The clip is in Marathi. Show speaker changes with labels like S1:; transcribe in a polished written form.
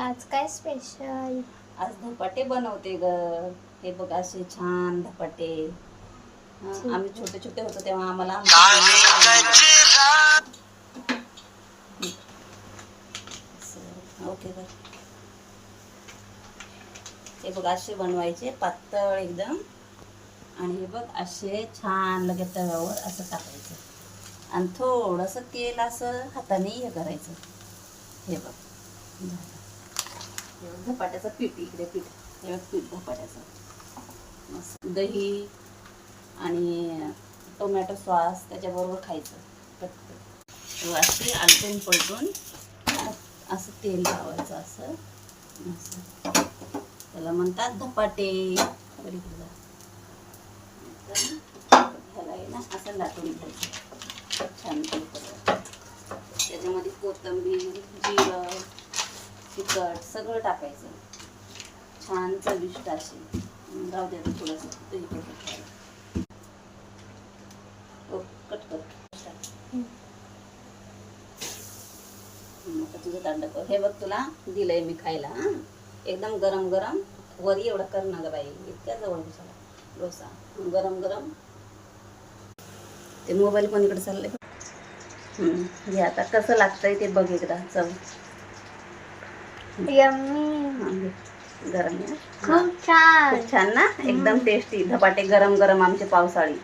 S1: आज काय स्पेशल?
S2: आज धपाटे बनवते ग. हे बघ असे छान धपाटे. आम्ही छोटे छोटे होतो तेव्हा आम्हाला ओके बर. हे बघ असे बनवायचे पातळ एकदम. आणि हे बघ असे छान लगेच तव्यावर असं टाकायचं आणि थोडंसं तेल असं हाताने हे करायचं. हे बघ धपाट्याचं पीठ इकडे पीठ हे बघ पीठ धपाट्याचं मस्त दही आणि टोमॅटो सॉस त्याच्याबरोबर खायचं. असे आलटून पलटून असं तेल लावायचं असं असं त्याला म्हणतात धपाटे. ह्याला आहे ना असं लाटून घ्यायचं छान. त्याच्यामध्ये कोथिंबीर जिरं तिखट सगळं टाकायचं छान चविष्ट अशी. राहू द्या थोडंसं दही टाकायला. कट कर. आता तुझं तांड कर. हे बघ तुला दिलंय मी खायला. एकदम गरम गरम. वरी एवढा कर ना ग बाई. इतक्या जवळ डोसा गरम गरम. ते मोबाईल पण इकडे चाललंय. हे आता कसं लागतंय ते बघ एकदा चव.
S1: यम्मी.
S2: गरम
S1: खूप छान.
S2: खूप छान ना. एकदम टेस्टी धपाटे गरम गरम आमचे पावसाळी.